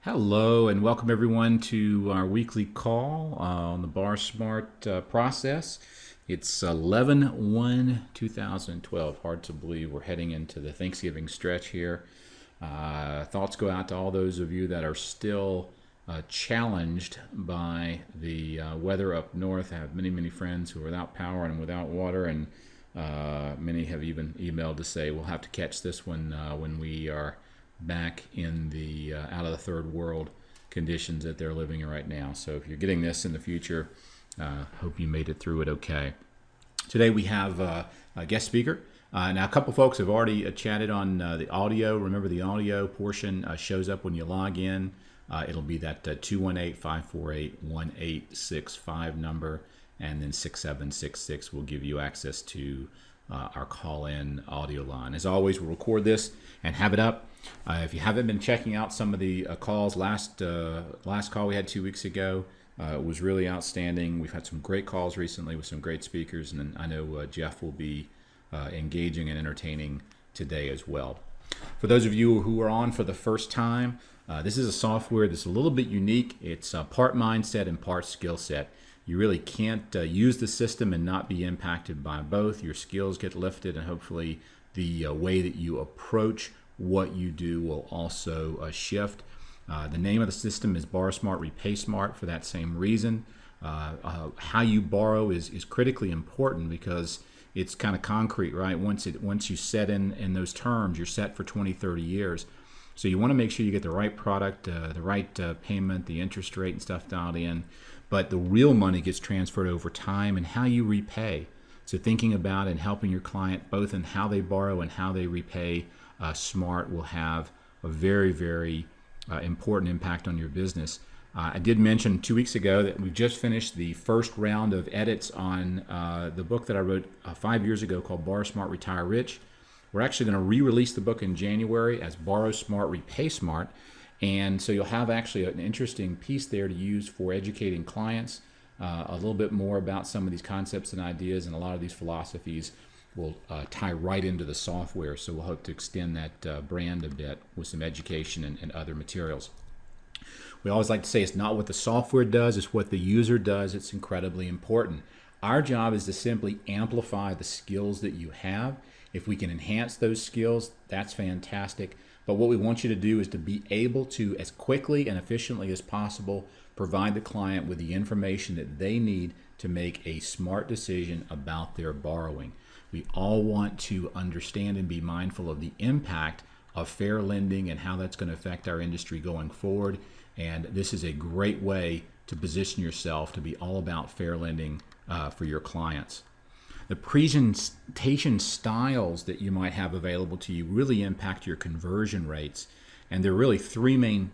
Hello and welcome everyone to our weekly call on the Bar Smart process. It's 11/1/2012. Hard to believe we're heading into the Thanksgiving stretch here. Thoughts go out to all those of you that are still challenged by the weather up north. I have many friends who are without power and without water, and many have even emailed to say we'll have to catch this one when we are back in the out of the third world conditions that they're living in right now. So if you're getting this in the future, hope you made it through it okay. Today we have a guest speaker. Now a couple folks have already chatted on the audio. Remember, the audio portion shows up when you log in. It'll be that 218-548-1865 number, and then 6766 will give you access to our call-in audio line. As always, we'll record this and have it up. If you haven't been checking out some of the calls, last call we had 2 weeks ago was really outstanding. We've had some great calls recently with some great speakers, and I know Jeff will be engaging and entertaining today as well. For those of you who are on for the first time, this is a software that's a little bit unique. It's part mindset and part skill set. You really can't use the system and not be impacted by both. Your skills get lifted, and hopefully the way that you approach what you do will also shift. The name of the system is Borrow Smart, Repay Smart for that same reason. How you borrow is critically important because it's kind of concrete, right? Once you set in those terms, you're set for 20, 30 years. So you want to make sure you get the right product, the right payment, the interest rate and stuff dialed in. But the real money gets transferred over time and how you repay. So thinking about and helping your client both in how they borrow and how they repay smart will have a very important impact on your business. I did mention 2 weeks ago that we've just finished the first round of edits on the book that I wrote 5 years ago called Borrow Smart, Retire Rich. We're actually going to re-release the book in January as Borrow Smart, Repay Smart. And so you'll have actually an interesting piece there to use for educating clients a little bit more about some of these concepts and ideas, and a lot of these philosophies will tie right into the software. So we'll hope to extend that brand a bit with some education and other materials. We always like to say it's not what the software does, it's what the user does. It's incredibly important. Our job is to simply amplify the skills that you have. If we can enhance those skills, that's fantastic. But what we want you to do is to be able to, as quickly and efficiently as possible, provide the client with the information that they need to make a smart decision about their borrowing. We all want to understand and be mindful of the impact of fair lending and how that's going to affect our industry going forward. And this is a great way to position yourself to be all about fair lending for your clients. The presentation styles that you might have available to you really impact your conversion rates. And there are really three main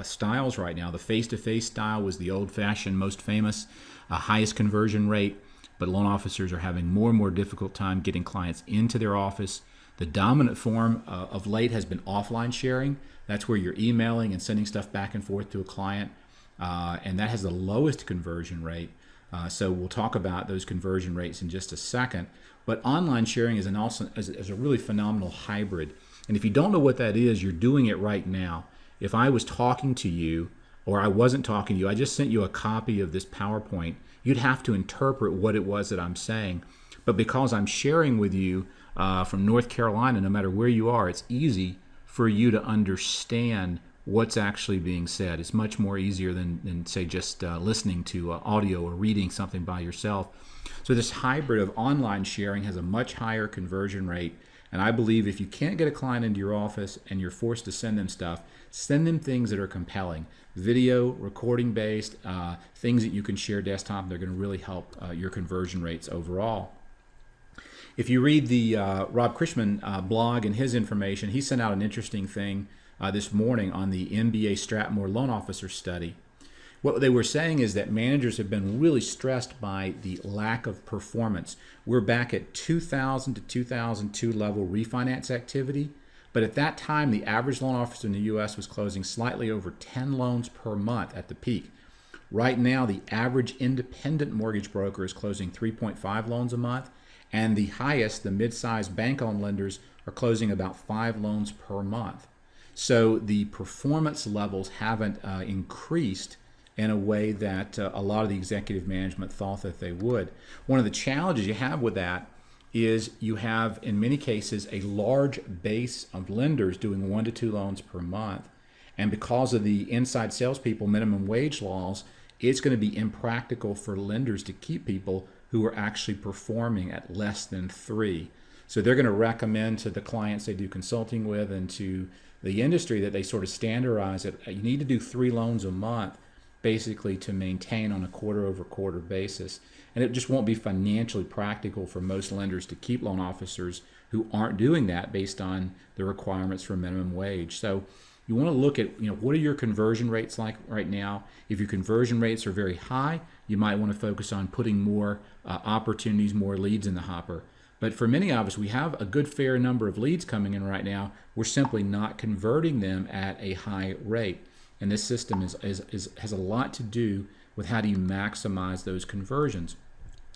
styles right now. The face-to-face style was the old-fashioned, most famous, highest conversion rate, but loan officers are having more and more difficult time getting clients into their office. The dominant form of late has been offline sharing. That's where you're emailing and sending stuff back and forth to a client, and that has the lowest conversion rate. So we'll talk about those conversion rates in just a second. But online sharing is a really phenomenal hybrid. And if you don't know what that is, you're doing it right now. If I was talking to you or I wasn't talking to you, I just sent you a copy of this PowerPoint, you'd have to interpret what it was that I'm saying. But because I'm sharing with you from North Carolina, no matter where you are, it's easy for you to understand what's actually being said. It's much more easier than say, just listening to audio or reading something by yourself. So this hybrid of online sharing has a much higher conversion rate. And I believe if you can't get a client into your office and you're forced to send them stuff, send them things that are compelling. Video, recording based, things that you can share desktop, they're going to really help your conversion rates overall. If you read the Rob Chrisman blog and his information, he sent out an interesting thing this morning on the MBA Strathmore Loan Officer Study. What they were saying is that managers have been really stressed by the lack of performance. We're back at 2000 to 2002 level refinance activity, but at that time the average loan officer in the U.S. was closing slightly over 10 loans per month at the peak. Right now the average independent mortgage broker is closing 3.5 loans a month, and the highest, the mid-sized bank-owned lenders, are closing about 5 loans per month. So the performance levels haven't increased in a way that a lot of the executive management thought that they would. One of the challenges you have with that is you have, in many cases, a large base of lenders doing 1 to 2 loans per month. And because of the inside salespeople minimum wage laws, it's going to be impractical for lenders to keep people who are actually performing at less than 3. So they're going to recommend to the clients they do consulting with and to the industry that they sort of standardize it. You need to do 3 loans a month, basically, to maintain on a quarter-over-quarter basis. And it just won't be financially practical for most lenders to keep loan officers who aren't doing that based on the requirements for minimum wage. So you want to look at, what are your conversion rates like right now? If your conversion rates are very high, you might want to focus on putting more opportunities, more leads in the hopper. But for many of us, we have a good fair number of leads coming in right now. We're simply not converting them at a high rate. And this system has a lot to do with how do you maximize those conversions.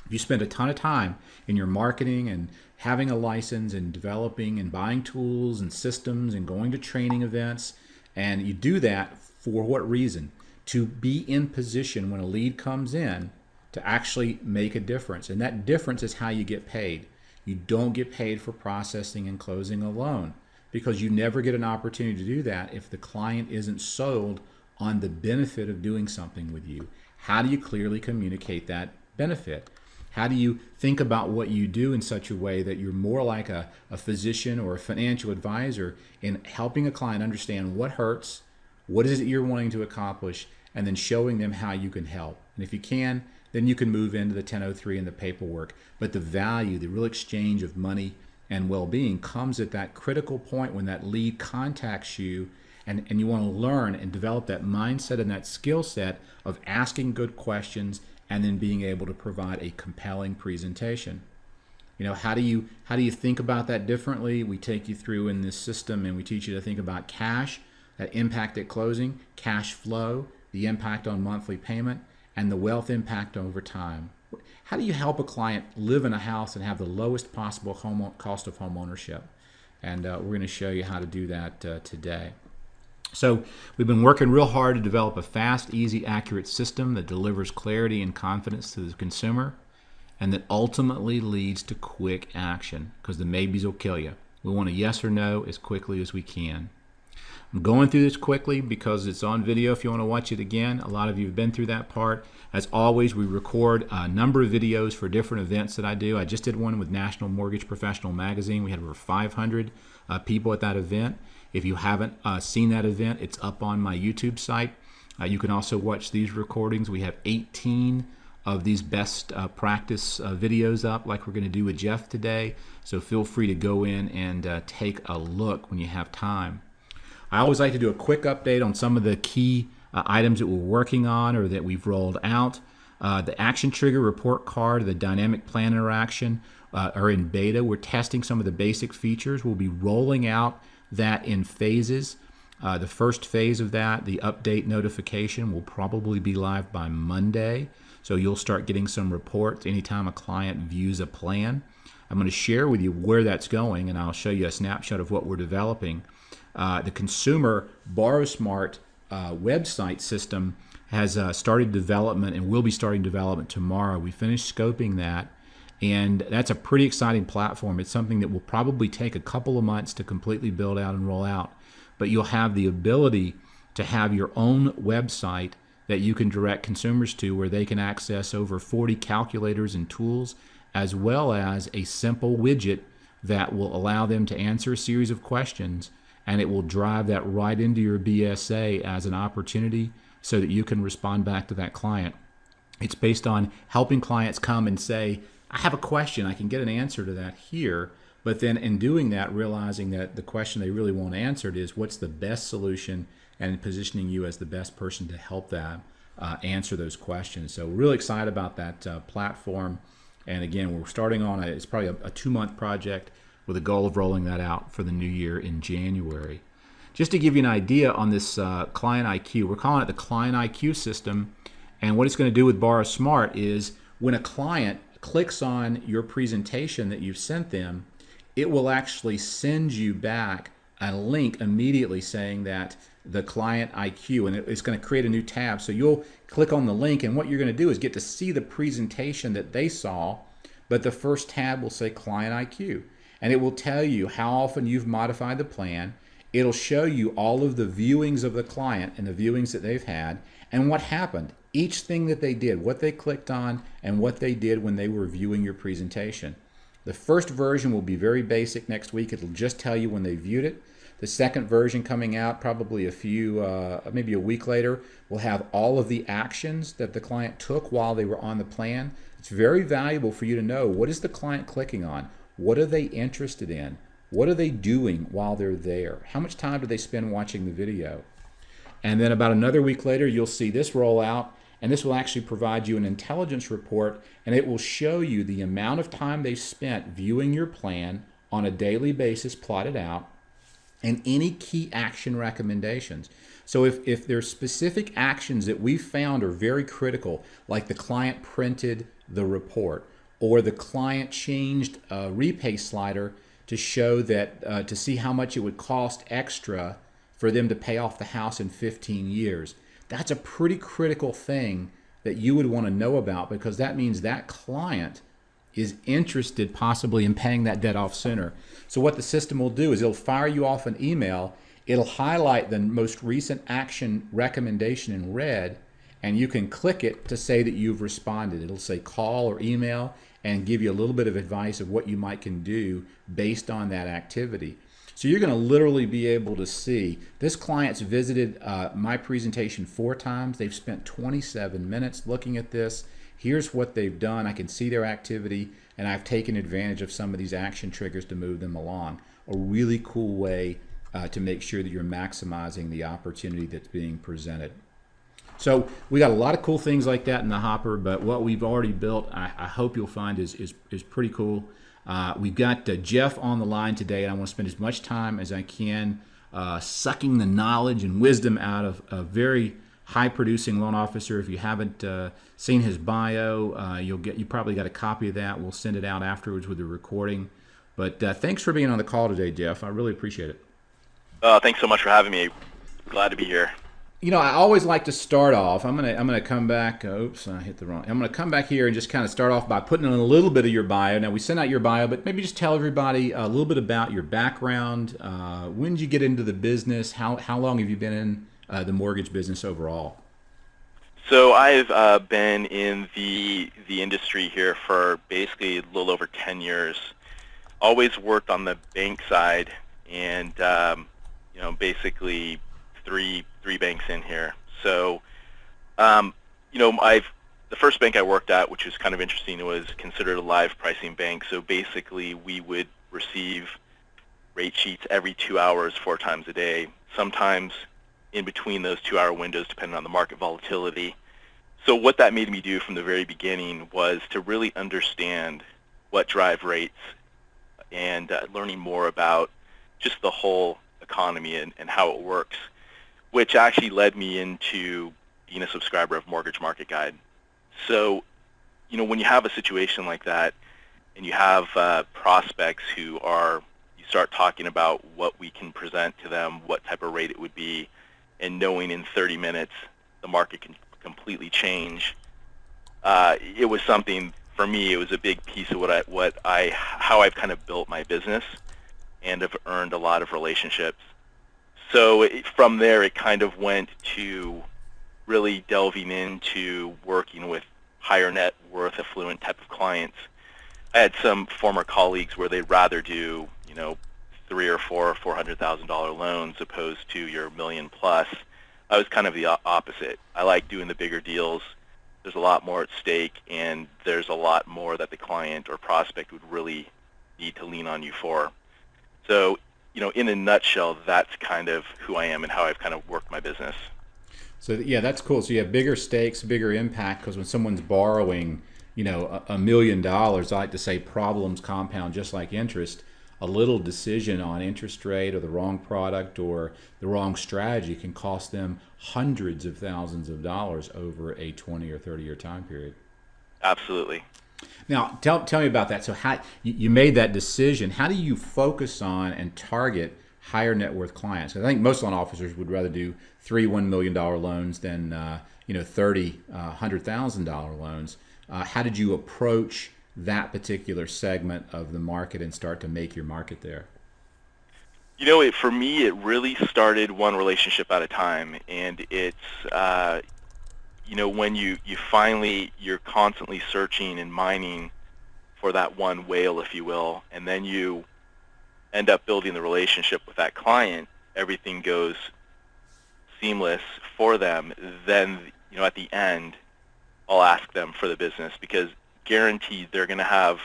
If you spend a ton of time in your marketing and having a license and developing and buying tools and systems and going to training events, and you do that for what reason? To be in position when a lead comes in to actually make a difference. And that difference is how you get paid. You don't get paid for processing and closing a loan because you never get an opportunity to do that if the client isn't sold on the benefit of doing something with you. How do you clearly communicate that benefit? How do you think about what you do in such a way that you're more like a physician or a financial advisor in helping a client understand what hurts, what is it you're wanting to accomplish, and then showing them how you can help? And if you can, then you can move into the 1003 and the paperwork. But the value, the real exchange of money and well-being comes at that critical point when that lead contacts you, and you want to learn and develop that mindset and that skill set of asking good questions and then being able to provide a compelling presentation. How do you think about that differently? We take you through in this system and we teach you to think about cash, that impact at closing, cash flow, the impact on monthly payment, and the wealth impact over time. How do you help a client live in a house and have the lowest possible cost of home ownership? And we're going to show you how to do that today. So we've been working real hard to develop a fast, easy, accurate system that delivers clarity and confidence to the consumer and that ultimately leads to quick action, because the maybes will kill you. We want a yes or no as quickly as we can. I'm going through this quickly because it's on video if you want to watch it again. A lot of you have been through that part. As always, we record a number of videos for different events that I do. I just did one with National Mortgage Professional Magazine. We had over 500 people at that event. If you haven't seen that event, it's up on my YouTube site. You can also watch these recordings. We have 18 of these best practice videos up, like we're going to do with Jeff today. So feel free to go in and take a look when you have time. I always like to do a quick update on some of the key items that we're working on or that we've rolled out. The action trigger report card, the dynamic plan interaction are in beta. We're testing some of the basic features. We'll be rolling out that in phases. The first phase of that, the update notification, will probably be live by Monday. So you'll start getting some reports anytime a client views a plan. I'm going to share with you where that's going, and I'll show you a snapshot of what we're developing. The consumer BorrowSmart website system has started development and will be starting development tomorrow. We finished scoping that, and that's a pretty exciting platform. It's something that will probably take a couple of months to completely build out and roll out, but you'll have the ability to have your own website that you can direct consumers to, where they can access over 40 calculators and tools, as well as a simple widget that will allow them to answer a series of questions, and it will drive that right into your BSA as an opportunity so that you can respond back to that client. It's based on helping clients come and say, I have a question, I can get an answer to that here, but then in doing that, realizing that the question they really want answered is what's the best solution, and positioning you as the best person to help them answer those questions. So we're really excited about that platform. And again, we're starting on it's probably a 2-month project with a goal of rolling that out for the new year in January. Just to give you an idea on this Client IQ, we're calling it the Client IQ system. And what it's going to do with BorrowSmart is when a client clicks on your presentation that you've sent them, it will actually send you back a link immediately saying that the client IQ, and it's going to create a new tab. So you'll click on the link, and what you're going to do is get to see the presentation that they saw, but the first tab will say client IQ, and it will tell you how often you've modified the plan. It'll show you all of the viewings of the client and the viewings that they've had and what happened, each thing that they did, what they clicked on, and what they did when they were viewing your presentation. The first version will be very basic next week. It'll just tell you when they viewed it. The second version coming out probably maybe a week later, will have all of the actions that the client took while they were on the plan. It's very valuable for you to know, what is the client clicking on? What are they interested in? What are they doing while they're there? How much time do they spend watching the video? And then about another week later, you'll see this roll out, and this will actually provide you an intelligence report, and it will show you the amount of time they've spent viewing your plan on a daily basis plotted out, and any key action recommendations. So if there's specific actions that we found are very critical, like the client printed the report, or the client changed a repay slider to show that, to see how much it would cost extra for them to pay off the house in 15 years. That's a pretty critical thing that you would want to know about, because that means that client is interested possibly in paying that debt off sooner. So what the system will do is it'll fire you off an email. It'll highlight the most recent action recommendation in red, and you can click it to say that you've responded. It'll say call or email and give you a little bit of advice of what you might can do based on that activity. So you're going to literally be able to see this client's visited my presentation 4 times. They've spent 27 minutes looking at this. Here's what they've done. I can see their activity, and I've taken advantage of some of these action triggers to move them along. A really cool way to make sure that you're maximizing the opportunity that's being presented. So we got a lot of cool things like that in the hopper, but what we've already built, I hope you'll find is pretty cool. We've got Jeff on the line today, and I want to spend as much time as I can sucking the knowledge and wisdom out of a very high-producing loan officer. If you haven't seen his bio, you probably got a copy of that. We'll send it out afterwards with the recording. But thanks for being on the call today, Jeff. I really appreciate it. Thanks so much for having me. Glad to be here. You know, I always like to start off. I'm gonna come back. Oops, I hit the wrong. I'm gonna come back here and just kind of start off by putting in a little bit of your bio. Now we sent out your bio, but maybe just tell everybody a little bit about your background. When did you get into the business? How long have you been in the mortgage business overall? So I've been in the industry here for basically a little over 10 years. Always worked on the bank side, and basically three banks in here. So, the first bank I worked at, which was kind of interesting, was considered a live pricing bank. So basically, we would receive rate sheets every 2 hours, 4 times a day. Sometimes in between those 2-hour windows, depending on the market volatility. So what that made me do from the very beginning was to really understand what drive rates, and learning more about just the whole economy and how it works, which actually led me into being a subscriber of Mortgage Market Guide. So, when you have a situation like that, and you have prospects you start talking about what we can present to them, what type of rate it would be, and knowing in 30 minutes the market can completely change. It was something, for me, it was a big piece of how I've kind of built my business and have earned a lot of relationships. So from there, it kind of went to really delving into working with higher net worth, affluent type of clients. I had some former colleagues where they'd rather do, $300,000 or $400,000 loans opposed to your $1 million plus. I was kind of the opposite. I like doing the bigger deals. There's a lot more at stake, and there's a lot more that the client or prospect would really need to lean on you for. So, in a nutshell, that's kind of who I am and how I've kind of worked my business. So yeah, that's cool. So you have bigger stakes, bigger impact, because when someone's borrowing, $1 million, I like to say problems compound just like interest. A little decision on interest rate or the wrong product or the wrong strategy can cost them hundreds of thousands of dollars over a 20 or 30 year time period. Absolutely. Now, tell me about that. So how you made that decision. How do you focus on and target higher net worth clients? 'Cause I think most loan officers would rather do 3 $1 million loans than 30 $100,000 loans. How did you approach that particular segment of the market and start to make your market there? For me, it really started one relationship at a time, and it's when you're constantly searching and mining for that one whale, if you will, and then you end up building the relationship with that client, everything goes seamless for them. Then at the end, I'll ask them for the business, because guaranteed they're going to have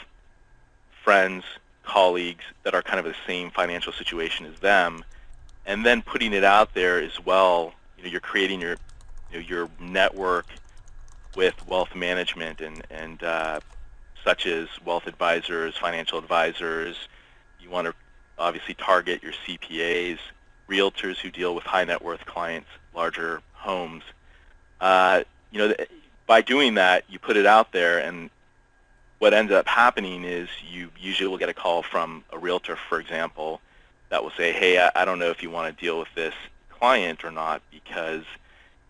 friends, colleagues that are kind of the same financial situation as them, and then putting it out there as well. You're creating your network with wealth management and such as wealth advisors, financial advisors. You want to obviously target your CPAs, realtors who deal with high net worth clients, larger homes. By doing that, you put it out there, and what ends up happening is you usually will get a call from a realtor, for example, that will say, hey, I don't know if you want to deal with this client or not, because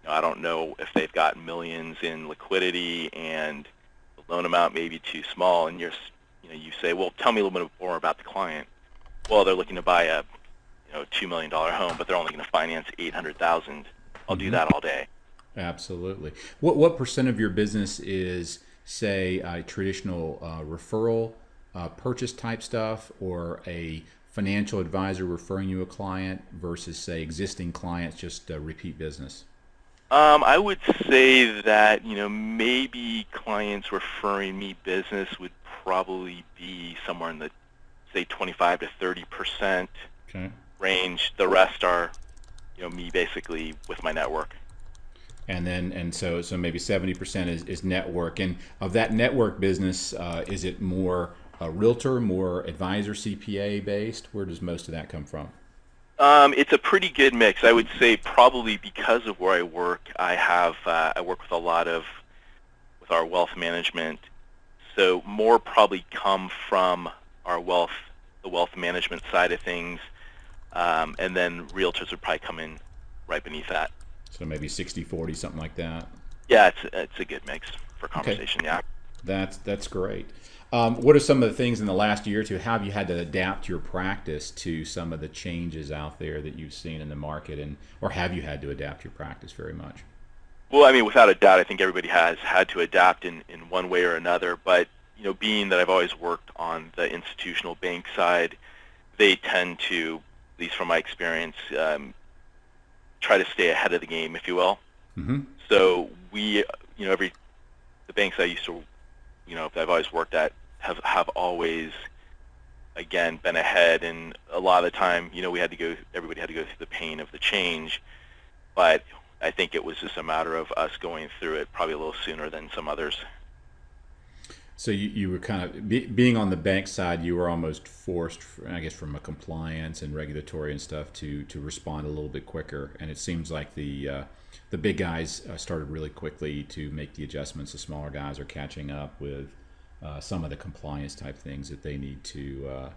I don't know if they've got millions in liquidity and the loan amount may be too small. And you say, well, tell me a little bit more about the client. Well, they're looking to buy a $2 million home, but they're only going to finance $800,000. I'll do that all day. Absolutely. What percent of your business is, say, a traditional referral purchase type stuff, or a financial advisor referring you a client, versus, say, existing clients, just repeat business? I would say that maybe clients referring me business would probably be somewhere in the, say, 25 to 30% range. The rest are me basically with my network. And so maybe 70% is network. And of that network business, is it more realtor, more advisor, CPA based? Where does most of that come from? It's a pretty good mix. I would say probably because of where I work, I work with with our wealth management. So more probably come from the wealth management side of things, and then realtors would probably come in right beneath that. So maybe 60-40, something like that. Yeah, it's a good mix for conversation. Okay. Yeah. That's great. What are some of the things in the last year or two? How have you had to adapt your practice to some of the changes out there that you've seen in the market, or have you had to adapt your practice very much? Well, without a doubt, I think everybody has had to adapt in one way or another. But being that I've always worked on the institutional bank side, they tend to, at least from my experience, try to stay ahead of the game, if you will. Mm-hmm. So the banks I used to, I've always worked at have always, again, been ahead. And a lot of the time, everybody had to go through the pain of the change. But I think it was just a matter of us going through it probably a little sooner than some others. So you were kind of, being on the bank side, you were almost forced, I guess, from a compliance and regulatory and stuff to respond a little bit quicker. And it seems like the big guys started really quickly to make the adjustments. The smaller guys are catching up with some of the compliance type things that they need to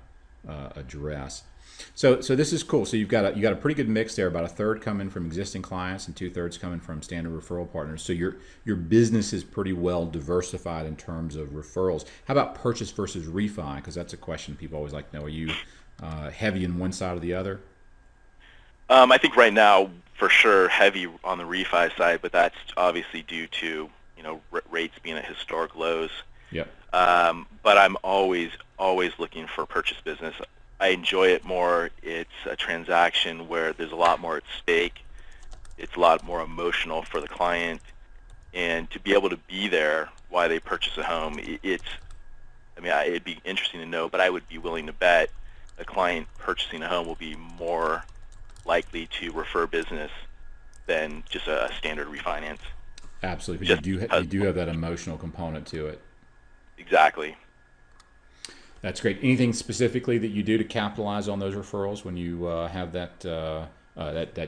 address. So this is cool. So you got a pretty good mix there. About a third coming from existing clients and 2/3 coming from standard referral partners. So your business is pretty well diversified in terms of referrals. How about purchase versus refi? Because that's a question people always like to know. Are you heavy in one side or the other? I think right now, for sure, heavy on the refi side, but that's obviously due to rates being at historic lows. Yep. But I'm always looking for purchase business. I enjoy it more. It's a transaction where there's a lot more at stake. It's a lot more emotional for the client, and to be able to be there while they purchase a home, it'd be interesting to know, but I would be willing to bet a client purchasing a home will be more likely to refer business than just a standard refinance. Absolutely, because you do have that emotional component to it. Exactly. That's great. Anything specifically that you do to capitalize on those referrals when you have that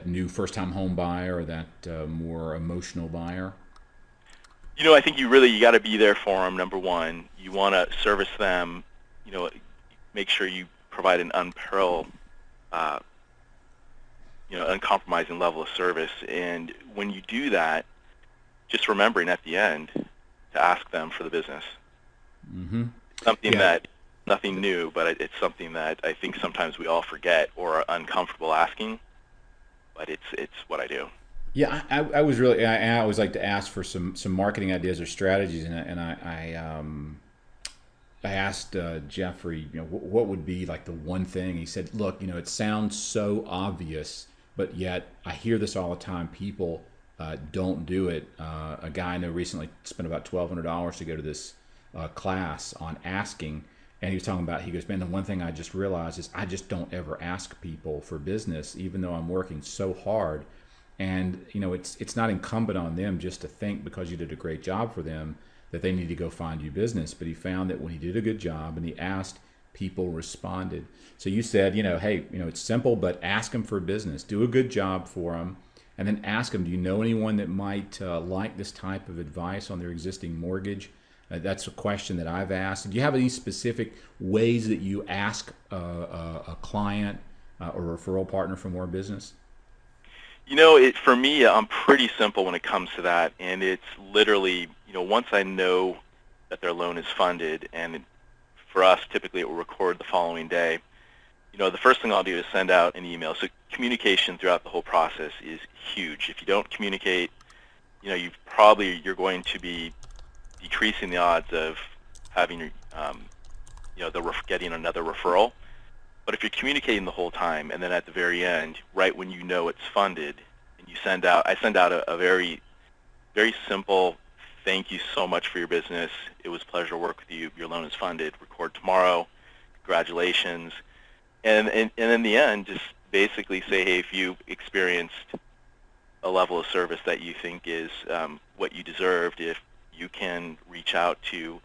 new first-time home buyer, or that more emotional buyer? I think you got to be there for them. Number one, you want to service them. Make sure you provide an unparalleled uncompromising level of service. And when you do that, just remembering at the end to ask them for the business. Mm-hmm. Something Yeah. that, nothing new, but it's something that I think sometimes we all forget or are uncomfortable asking, but it's what I do. Yeah, I was really, I always like to ask for some marketing ideas or strategies, I asked Jeffrey, what would be like the one thing? He said, look, it sounds so obvious, but yet I hear this all the time. People don't do it. A guy I know recently spent about $1,200 to go to this class on asking, and he was talking about, he goes, man, the one thing I just realized is I just don't ever ask people for business, even though I'm working so hard. And it's not incumbent on them just to think because you did a great job for them that they need to go find you business. But he found that when he did a good job and he asked, people responded. So you said, hey, it's simple, but ask them for business. Do a good job for them, and then ask them, do you know anyone that might like this type of advice on their existing mortgage? That's a question that I've asked. Do you have any specific ways that you ask a client or referral partner for more business? For me, I'm pretty simple when it comes to that, and it's literally, once I know that their loan is funded, and for us, typically it will record the following day, the first thing I'll do is send out an email. So communication throughout the whole process is huge. If you don't communicate, you're going to be decreasing the odds of having, getting another referral. But if you're communicating the whole time, and then at the very end, right when you know it's funded, and I send out a very, very simple, thank you so much for your business. It was a pleasure to work with you. Your loan is funded. Record tomorrow. Congratulations. And in the end, just basically say, hey, if you experienced a level of service that you think is what you deserved, if you can reach out to,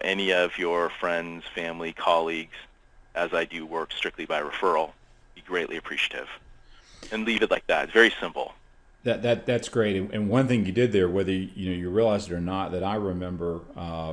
any of your friends, family, colleagues, as I do work strictly by referral, be greatly appreciative. And leave it like that. It's very simple. That's great. And one thing you did there, whether you realized it or not, that I remember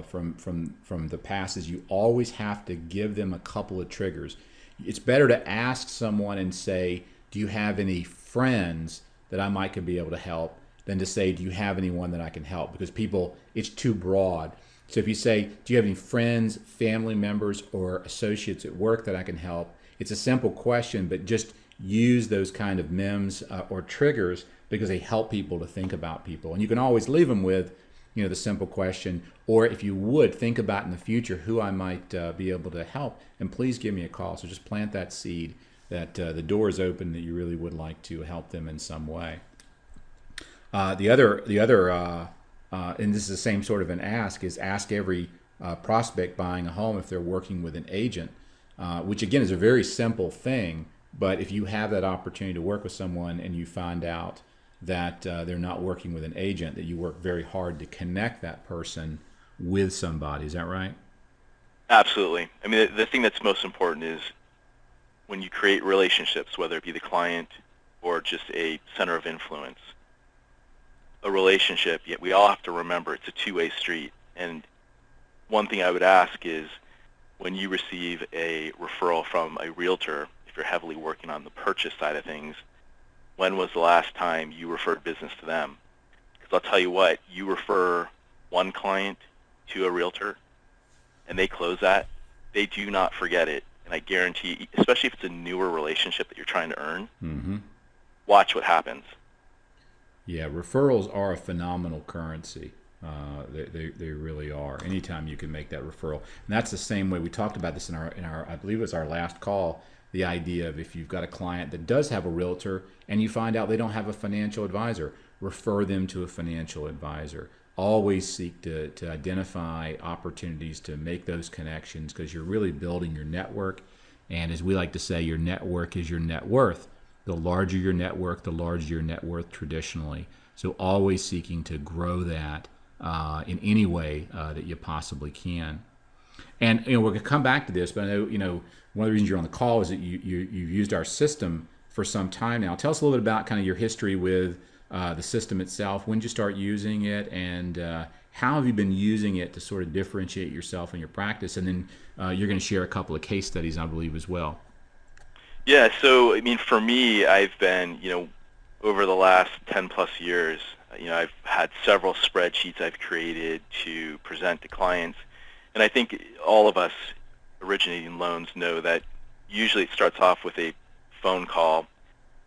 from the past is you always have to give them a couple of triggers. It's better to ask someone and say, do you have any friends that I might could be able to help, than to say, do you have anyone that I can help? Because people, it's too broad. So if you say, do you have any friends, family members, or associates at work that I can help? It's a simple question, but just use those kind of memes or triggers because they help people to think about people. And you can always leave them with, the simple question, or if you would, think about in the future who I might be able to help, and please give me a call. So just plant that seed that the door is open, that you really would like to help them in some way. The other, and this is the same sort of an ask, is ask every prospect buying a home if they're working with an agent, which again is a very simple thing. But if you have that opportunity to work with someone and you find out that they're not working with an agent, that you work very hard to connect that person with somebody. Is that right? Absolutely. I mean, the thing that's most important is when you create relationships, whether it be the client or just a center of influence, a relationship, yet we all have to remember it's a two-way street. And one thing I would ask is, when you receive a referral from a realtor, if you're heavily working on the purchase side of things, when was the last time you referred business to them? Because I'll tell you what, you refer one client to a realtor and they close that, they do not forget it. And I guarantee, especially if it's a newer relationship that you're trying to earn, watch what happens. Yeah, referrals are a phenomenal currency. They really are. Anytime you can make that referral, and that's the same way we talked about this in our I believe it was our last call. The idea of, if you've got a client that does have a realtor and you find out they don't have a financial advisor, refer them to a financial advisor. Always seek to identify opportunities to make those connections, because you're really building your network. And as we like to say, your network is your net worth. The larger your network, the larger your net worth traditionally. So always seeking to grow that in any way that you possibly can. And we're going to come back to this, but I know one of the reasons you're on the call is that you've used our system for some time now. Tell us a little bit about kind of your history with the system itself. When did you start using it, and how have you been using it to sort of differentiate yourself in your practice? And then you're going to share a couple of case studies, I believe, as well. Yeah, so I mean, for me, I've been, over the last 10 plus years, I've had several spreadsheets I've created to present to clients. And I think all of us originating loans know that usually it starts off with a phone call.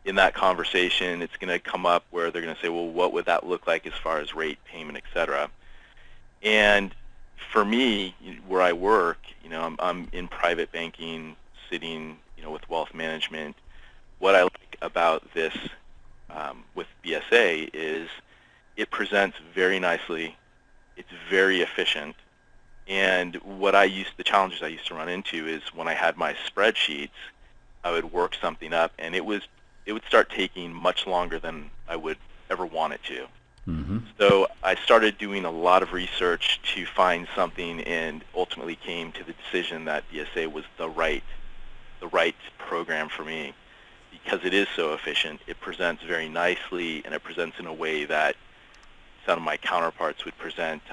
In that conversation, it's going to come up where they're going to say, well, what would that look like as far as rate, payment, et cetera? And for me, where I work, I'm in private banking, sitting, with wealth management. What I like about this with BSA is it presents very nicely. It's very efficient. And the challenges I used to run into is when I had my spreadsheets, I would work something up, and it would start taking much longer than I would ever want it to. Mm-hmm. So I started doing a lot of research to find something, and ultimately came to the decision that BSA was the right program for me, because it is so efficient. It presents very nicely, and it presents in a way that some of my counterparts would present,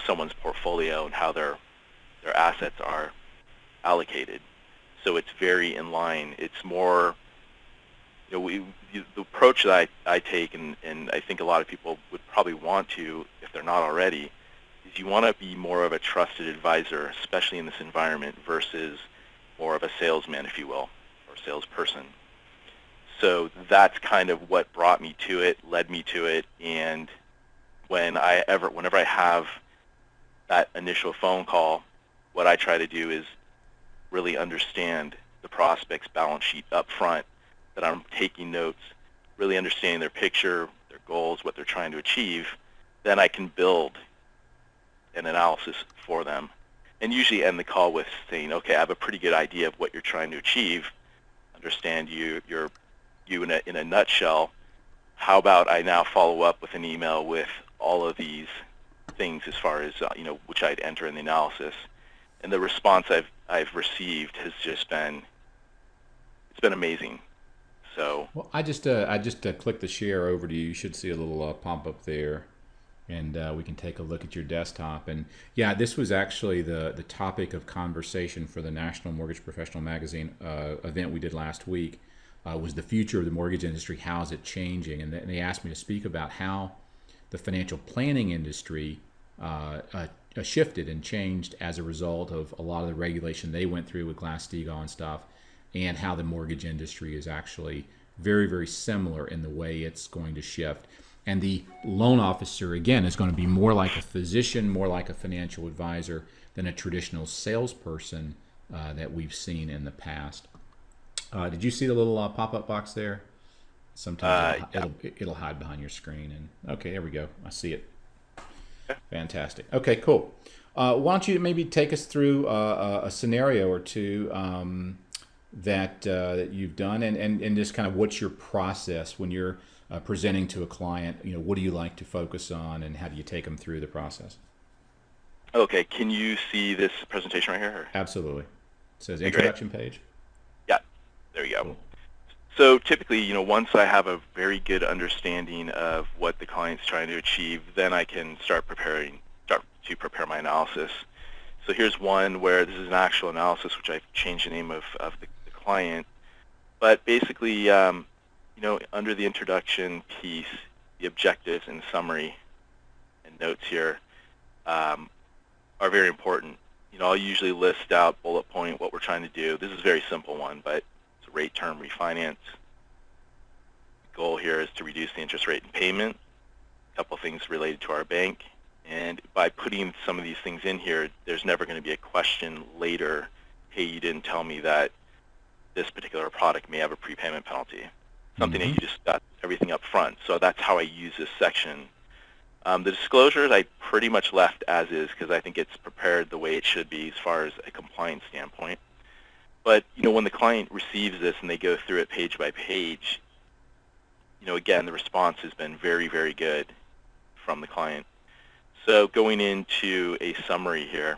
someone's portfolio and how their assets are allocated. So it's very in line. It's more, the approach that I take, and I think a lot of people would probably want to, if they're not already, is you want to be more of a trusted advisor, especially in this environment, versus more of a salesman, if you will, or salesperson. So that's kind of what brought me to it, led me to it, and whenever I have that initial phone call, what I try to do is really understand the prospect's balance sheet up front, that I'm taking notes, really understanding their picture, their goals, what they're trying to achieve. Then I can build an analysis for them, and usually end the call with saying, okay, I have a pretty good idea of what you're trying to achieve, understand you in a nutshell. How about I now follow up with an email with all of these things as far as, which I'd enter in the analysis. And the response I've received has just been, it's been amazing. So, Well, I just clicked the share over to you. You should see a little pop up there, and we can take a look at your desktop. And yeah, this was actually the topic of conversation for the National Mortgage Professional Magazine event we did last week. Was the future of the mortgage industry? How is it changing? And they asked me to speak about how the financial planning industry shifted and changed as a result of a lot of the regulation they went through with Glass-Steagall and stuff, and how the mortgage industry is actually very, very similar in the way it's going to shift. And the loan officer, again, is going to be more like a physician, more like a financial advisor than a traditional salesperson that we've seen in the past. Did you see the little pop-up box there? Sometimes it'll hide behind your screen. And okay, there we go. I see it. Fantastic. Okay, cool. Why don't you maybe take us through a scenario or two that you've done, and just kind of what's your process when you're presenting to a client? What do you like to focus on, and how do you take them through the process? Okay, can you see this presentation right here? Absolutely. It says introduction page. Yeah, there you go. Cool. So typically, once I have a very good understanding of what the client's trying to achieve, then I can start to prepare my analysis. So here's one where this is an actual analysis, which I've changed the name of the client. But basically, under the introduction piece, the objectives and summary and notes here are very important. I'll usually list out bullet point what we're trying to do. This is a very simple one, but it's a rate term refinance. The goal here is to reduce the interest rate and payment, a couple things related to our bank. And by putting some of these things in here, there's never going to be a question later, hey, you didn't tell me that this particular product may have a prepayment penalty. Something that you just got everything up front. So that's how I use this section. The disclosures I pretty much left as is, because I think it's prepared the way it should be as far as a compliance standpoint. But when the client receives this and they go through it page by page, again, the response has been very, very good from the client. So going into a summary here.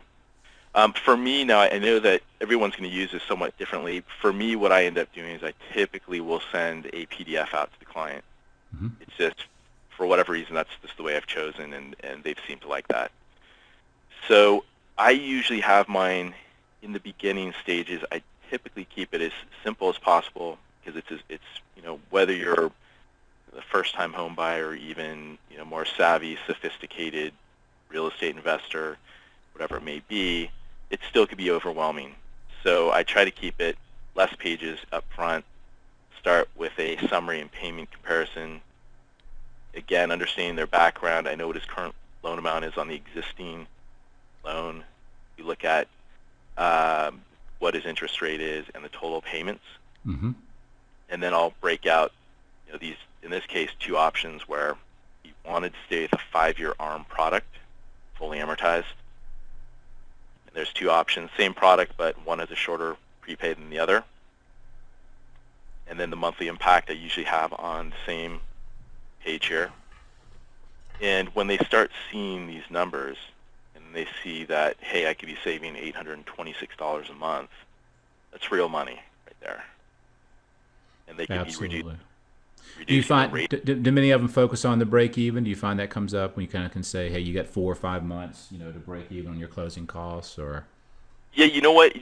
For me now, I know that everyone's going to use this somewhat differently. For me, what I end up doing is I typically will send a PDF out to the client. Mm-hmm. It's just, for whatever reason, that's just the way I've chosen, and they've seemed to like that. So I usually have mine in the beginning stages. I typically keep it as simple as possible because it's whether you're the first-time home buyer or even more savvy, sophisticated real estate investor, whatever it may be, it still could be overwhelming. So I try to keep it less pages up front, start with a summary and payment comparison. Again, understanding their background, I know what his current loan amount is on the existing loan. You look at what his interest rate is and the total payments. Mm-hmm. And then I'll break out these, in this case, two options where he wanted to stay with a 5-year ARM product, fully amortized. And there's two options, same product, but one has a shorter prepay than the other. And then the monthly impact I usually have on the same page here. And when they start seeing these numbers and they see that, hey, I could be saving $826 a month, that's real money right there. And they can Absolutely. be Do you find the rate. do many of them focus on the break even? Do you find that comes up when you kind of can say, hey, you got 4 or 5 months, to break even on your closing costs, or? Yeah, you know what?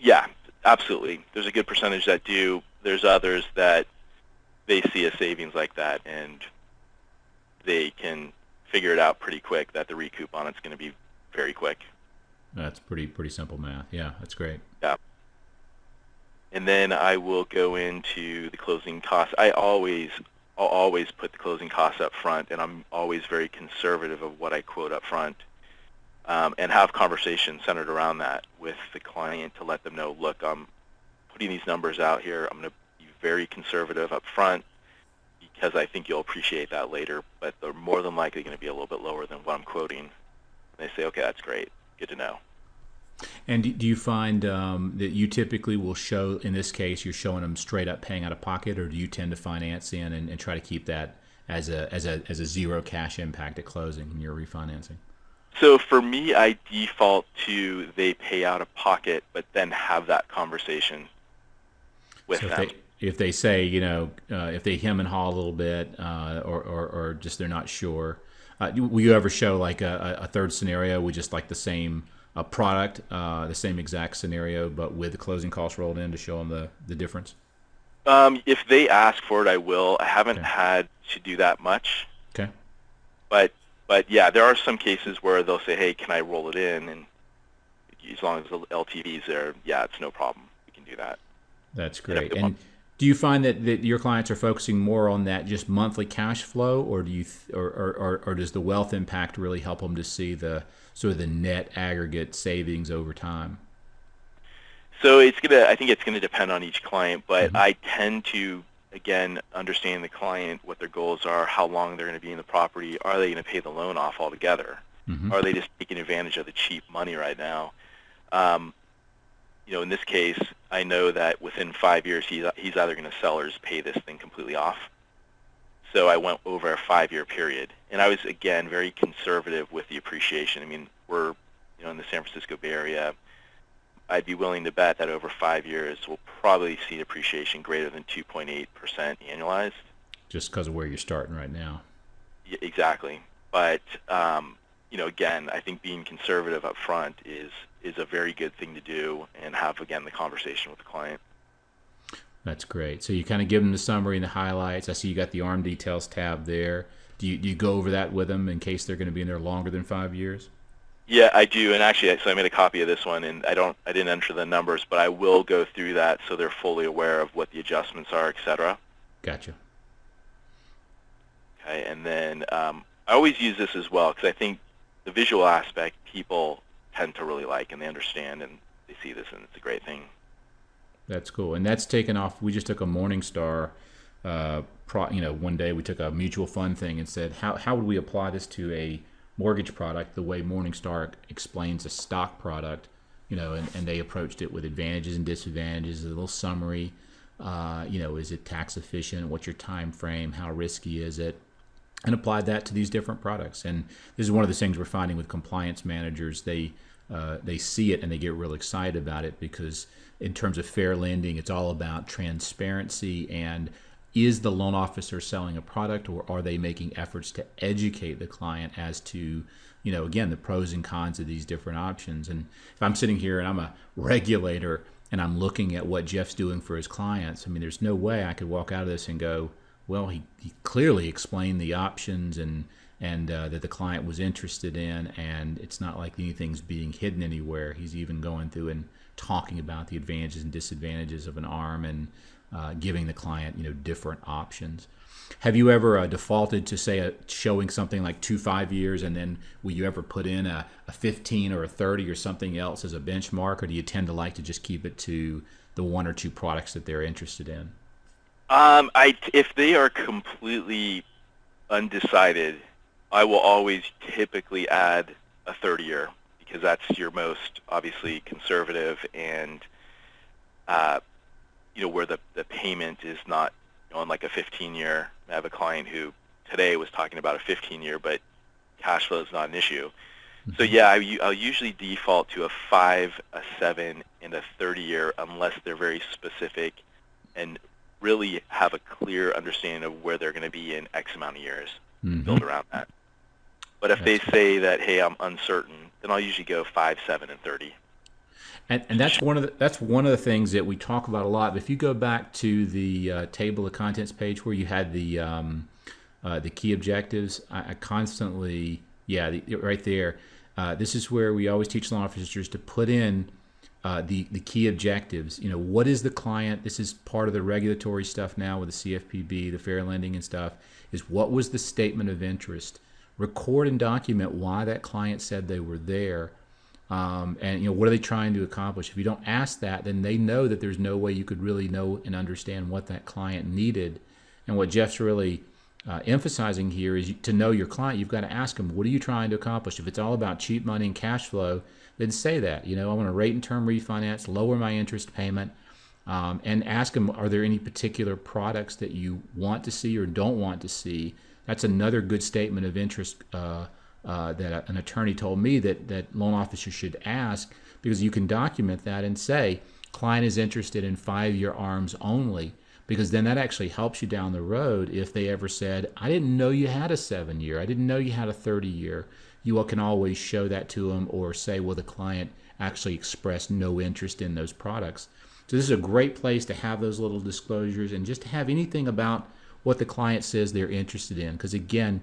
Yeah, absolutely. There's a good percentage that do. There's others that they see a savings like that, and they can figure it out pretty quick that the recoup on it's going to be very quick. That's pretty simple math. Yeah, that's great. Yeah. And then I will go into the closing costs. I'll always put the closing costs up front, and I'm always very conservative of what I quote up front, and have conversations centered around that with the client to let them know, look, I'm putting these numbers out here. I'm going to be very conservative up front because I think you'll appreciate that later, but they're more than likely going to be a little bit lower than what I'm quoting. And they say, okay, that's great. Good to know. And do you find that you typically will show, in this case, you're showing them straight up paying out of pocket, or do you tend to finance in and try to keep that as a zero cash impact at closing when you're refinancing? So for me, I default to they pay out of pocket, but then have that conversation with them. If they say, if they hem and haw a little bit, or just they're not sure, will you ever show like a third scenario with just like the same product, the same exact scenario, but with the closing costs rolled in to show them the difference? If they ask for it, I will. I haven't had to do that much. Okay. But yeah, there are some cases where they'll say, hey, can I roll it in? And as long as the LTV is there, yeah, it's no problem. We can do that. That's great. And do you find that your clients are focusing more on that just monthly cash flow, or do you or does the wealth impact really help them to see the sort of the net aggregate savings over time? So I think it's gonna depend on each client, but I tend to, again, understand the client, what their goals are, how long they're going to be in the property. Are they going to pay the loan off altogether? Are they just taking advantage of the cheap money right now? In this case, I know that within 5 years, he's either going to sell or just pay this thing completely off. So I went over a 5-year period. And I was, again, very conservative with the appreciation. I mean, we're in the San Francisco Bay Area. I'd be willing to bet that over 5 years, we'll probably see appreciation greater than 2.8% annualized. Just because of where you're starting right now. Yeah, exactly. But, again, I think being conservative up front is a very good thing to do, and have, again, the conversation with the client. That's great. So you kind of give them the summary and the highlights. I see you got the ARM details tab there. Do you go over that with them in case they're going to be in there longer than 5 years? Yeah, I do, and actually, so I made a copy of this one, and I didn't enter the numbers, but I will go through that so they're fully aware of what the adjustments are, et cetera. Gotcha. Okay, and then I always use this as well because I think the visual aspect people tend to really like, and they understand, and they see this, and it's a great thing. That's cool, and that's taken off. We just took a Morningstar. One day we took a mutual fund thing and said, how would we apply this to a mortgage product the way Morningstar explains a stock product, and they approached it with advantages and disadvantages, a little summary, is it tax efficient, what's your time frame, how risky is it, and applied that to these different products. And this is one of the things we're finding with compliance managers. They see it and they get real excited about it because in terms of fair lending, it's all about transparency and is the loan officer selling a product, or are they making efforts to educate the client as to, again, the pros and cons of these different options? And if I'm sitting here and I'm a regulator and I'm looking at what Jeff's doing for his clients, I mean, there's no way I could walk out of this and go, well, he clearly explained the options and that the client was interested in, and it's not like anything's being hidden anywhere. He's even going through and talking about the advantages and disadvantages of an ARM and giving the client, different options. Have you ever defaulted to say showing something like 2 5-years, and then will you ever put in a 15 or a 30 or something else as a benchmark, or do you tend to like to just keep it to the 1 or 2 products that they're interested in? If they are completely undecided, I will always typically add a 30-year because that's your most obviously conservative and where the payment is not on like a 15-year. I have a client who today was talking about a 15-year, but cash flow is not an issue. So yeah, I'll usually default to a 5, a 7, and a 30-year unless they're very specific and really have a clear understanding of where they're going to be in X amount of years and build around that. But if they say that, hey, I'm uncertain, then I'll usually go 5, 7, and 30. And that's one of the things that we talk about a lot. But if you go back to the table of contents page where you had the key objectives, I constantly, right there. This is where we always teach loan officers to put in the key objectives. What is the client? This is part of the regulatory stuff now with the CFPB, the fair lending and stuff. Is what was the statement of interest? Record and document why that client said they were there. And what are they trying to accomplish? If you don't ask that, then they know that there's no way you could really know and understand what that client needed. And what Jeff's really emphasizing here is to know your client. You've got to ask them, what are you trying to accomplish? If it's all about cheap money and cash flow, then say that. I want to rate and term refinance, lower my interest payment, and ask them, are there any particular products that you want to see or don't want to see? That's another good statement of interest that an attorney told me that loan officers should ask, because you can document that and say, client is interested in 5-year ARMs only, because then that actually helps you down the road. If they ever said, I didn't know you had a 7-year, I didn't know you had a 30-year, you all can always show that to them or say, well, the client actually expressed no interest in those products. So this is a great place to have those little disclosures and just to have anything about what the client says they're interested in. Because again,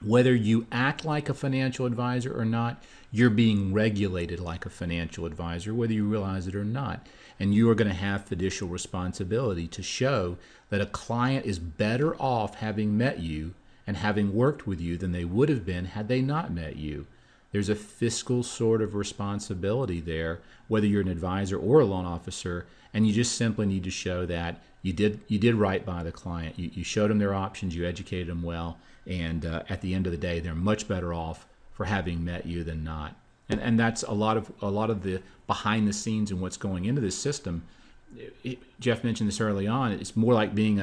whether you act like a financial advisor or not, you're being regulated like a financial advisor, whether you realize it or not. And you are going to have fiducial responsibility to show that a client is better off having met you and having worked with you than they would have been had they not met you. There's a fiscal sort of responsibility there, whether you're an advisor or a loan officer, and you just simply need to show that you did right by the client. You showed them their options, you educated them well, and at the end of the day, they're much better off for having met you than not. And that's a lot of the behind the scenes and what's going into this system. Jeff mentioned this early on. It's more like being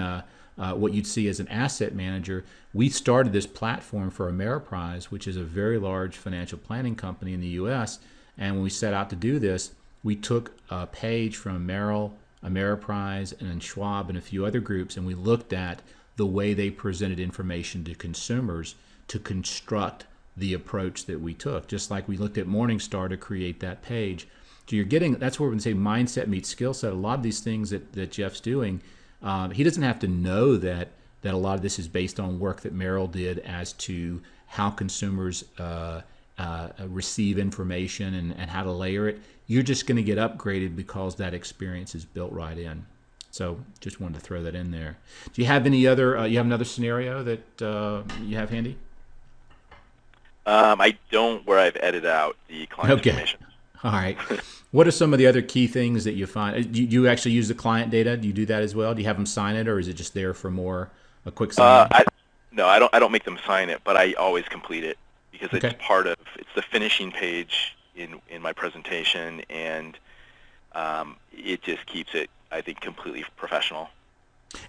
what you'd see as an asset manager. We started this platform for Ameriprise, which is a very large financial planning company in the U.S. And when we set out to do this, we took a page from Merrill, Ameriprise, and Schwab, and a few other groups, and we looked at the way they presented information to consumers to construct the approach that we took, just like we looked at Morningstar to create that page. So you're getting, that's where we say mindset meets skill set. A lot of these things that Jeff's doing, he doesn't have to know that a lot of this is based on work that Merrill did as to how consumers receive information and how to layer it. You're just going to get upgraded because that experience is built right in. So just wanted to throw that in there. Do you have any other, you have another scenario that you have handy? I don't, where I've edited out the client information. All right. What are some of the other key things that you find? Do you actually use the client data? Do you do that as well? Do you have them sign it, or is it just there for a quick sign? No, I don't make them sign it, but I always complete it because it's it's the finishing page in my presentation, and it just keeps it, I think, completely professional.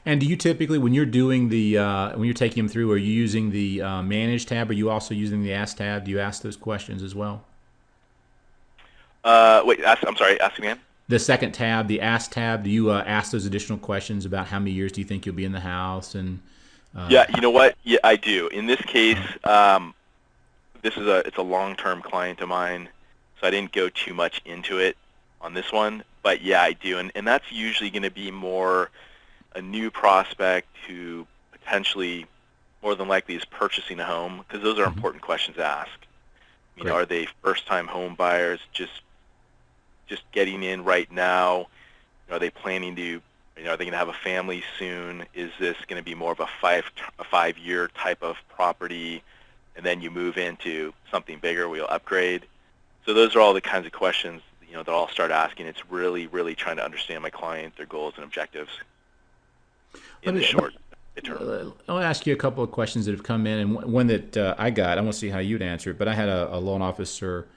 And do you typically, when you're doing when you're taking them through, are you using the Manage tab? Or are you also using the Ask tab? Do you ask those questions as well? Wait, I'm sorry, ask again? The second tab, the Ask tab, do you ask those additional questions about how many years do you think you'll be in the house? And yeah, you know what? Yeah, I do. In this case, it's a long-term client of mine, so I didn't go too much into it. on this one, but yeah, I do. And that's usually going to be more a new prospect who potentially, more than likely, is purchasing a home, because those are important questions to ask. I mean, Great. are they first-time home buyers just getting in right now? Are they planning to, are they going to have a family soon? Is this going to be more of a five-year type of property, and then you move into something bigger where you'll upgrade? So those are all the kinds of questions, that I'll start asking. It's really, really trying to understand my client, their goals and objectives in the short term. I'll ask you a couple of questions that have come in, and one that I want to see how you'd answer it. But I had a loan officer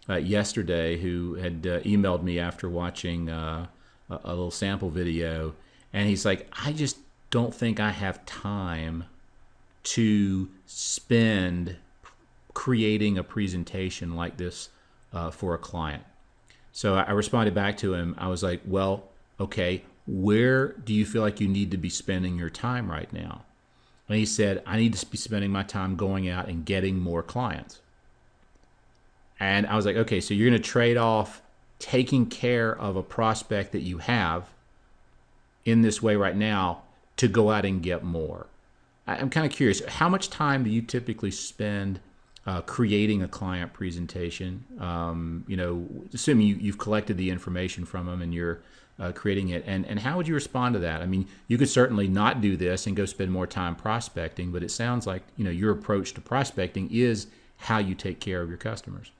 yesterday who had emailed me after watching a little sample video, and he's like, I just don't think I have time to spend creating a presentation like this for a client. So I responded back to him. I was like, well, okay, where do you feel like you need to be spending your time right now? And he said, I need to be spending my time going out and getting more clients. And I was like, okay, so you're going to trade off taking care of a prospect that you have in this way right now to go out and get more. I'm kind of curious, how much time do you typically spend creating a client presentation? Assuming you've collected the information from them and you're creating it, and how would you respond to that? I mean, you could certainly not do this and go spend more time prospecting, but it sounds like your approach to prospecting is how you take care of your customers.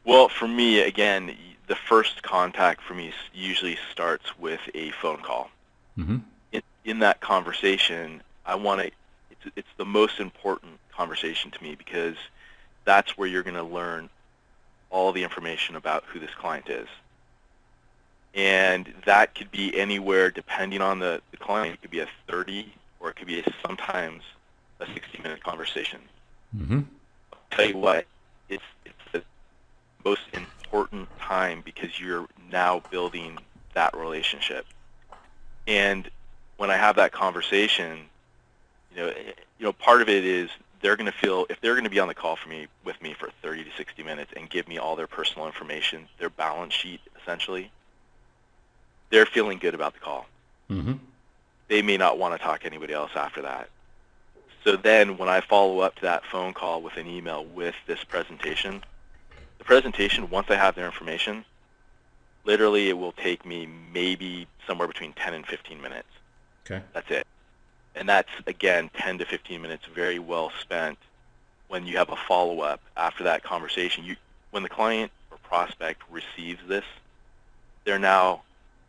Well, for me, again, the first contact for me usually starts with a phone call. Mm-hmm. In that conversation, it's the most important conversation to me, because that's where you're going to learn all the information about who this client is. And that could be anywhere, depending on the client. It could be a 30, or it could be sometimes a 60-minute conversation. Mm-hmm. I'll tell you what, it's the most important time, because you're now building that relationship. And when I have that conversation, part of it is they're going to feel, if they're going to be on the call with me for 30 to 60 minutes and give me all their personal information, their balance sheet essentially, they're feeling good about the call. Mm-hmm. They may not want to talk to anybody else after that. So then when I follow up to that phone call with an email with this presentation, once I have their information, literally it will take me maybe somewhere between 10 and 15 minutes. Okay. That's it. And that's, again, 10 to 15 minutes very well spent when you have a follow-up after that conversation. When the client or prospect receives this, they're now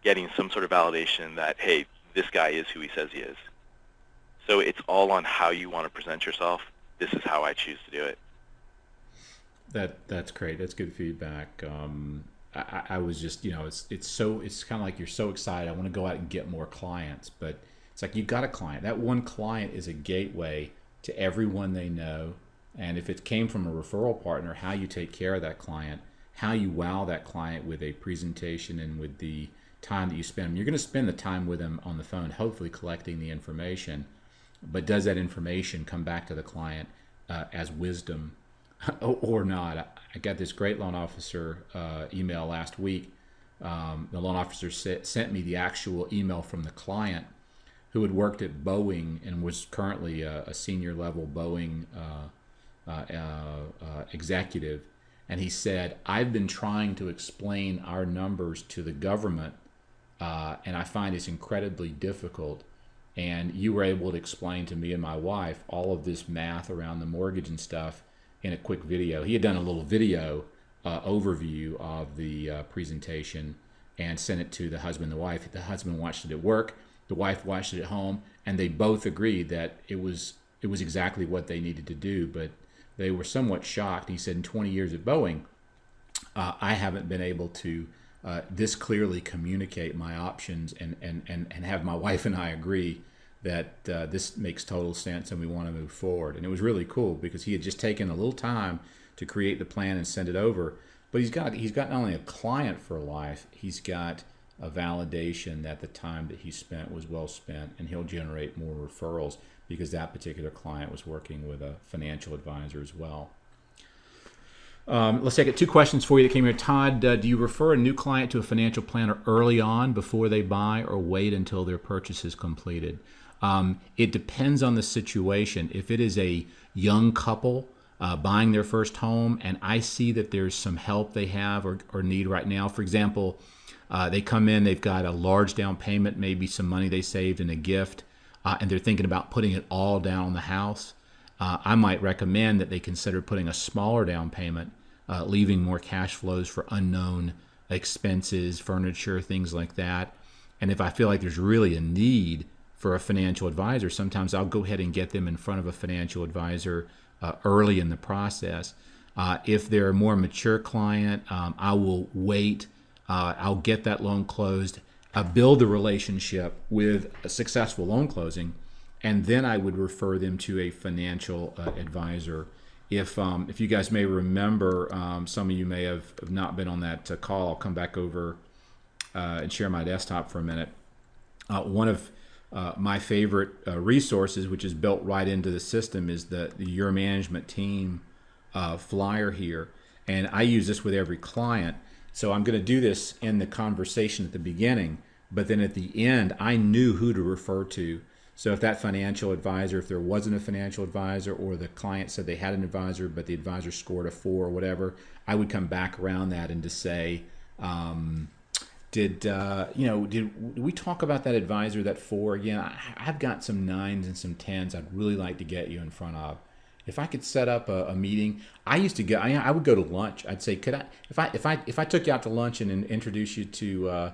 getting some sort of validation that, hey, this guy is who he says he is. So it's all on how you want to present yourself. This is how I choose to do it. That's great. That's good feedback. I was just, it's kind of like you're so excited. I want to go out and get more clients, but it's like you've got a client. That one client is a gateway to everyone they know. And if it came from a referral partner, how you take care of that client, how you wow that client with a presentation and with the time that you spend. You're going to spend the time with them on the phone, hopefully collecting the information. But does that information come back to the client as wisdom or not? I got this great loan officer email last week. The loan officer sent me the actual email from the client who had worked at Boeing and was currently a senior level Boeing executive. And he said, I've been trying to explain our numbers to the government, and I find it's incredibly difficult. And you were able to explain to me and my wife all of this math around the mortgage and stuff in a quick video. He had done a little video overview of the presentation and sent it to the husband and the wife. The husband watched it at work, the wife watched it at home, and they both agreed that it was exactly what they needed to do. But they were somewhat shocked. He said, in 20 years at Boeing, I haven't been able to this clearly communicate my options and have my wife and I agree that this makes total sense and we want to move forward. And it was really cool because he had just taken a little time to create the plan and send it over. But he's got not only a client for life, he's got a validation that the time that he spent was well spent, and he'll generate more referrals because that particular client was working with a financial advisor as well. Let's take it. Two questions for you that came here. Todd, do you refer a new client to a financial planner early on before they buy, or wait until their purchase is completed? It depends on the situation. If it is a young couple buying their first home and I see that there's some help they have or need right now, for example, they come in, they've got a large down payment, maybe some money they saved in a gift, and they're thinking about putting it all down on the house. I might recommend that they consider putting a smaller down payment, leaving more cash flows for unknown expenses, furniture, things like that. And if I feel like there's really a need for a financial advisor, sometimes I'll go ahead and get them in front of a financial advisor early in the process. If they're a more mature client, I will wait. I'll get that loan closed, build the relationship with a successful loan closing, and then I would refer them to a financial advisor. If you guys may remember, some of you may have not been on that call. I'll come back over and share my desktop for a minute. One of my favorite resources, which is built right into the system, is the Your Management Team flyer here. And I use this with every client. So I'm going to do this in the conversation at the beginning, but then at the end, I knew who to refer to. So if that financial advisor, if there wasn't a financial advisor, or the client said they had an advisor, but the advisor scored a 4 or whatever, I would come back around that and to say, did we talk about that advisor, that 4 again? I've got some 9s and some 10s I'd really like to get you in front of. If I could set up a meeting, I used to go. I would go to lunch. I'd say, could I? If I took you out to lunch and introduce you to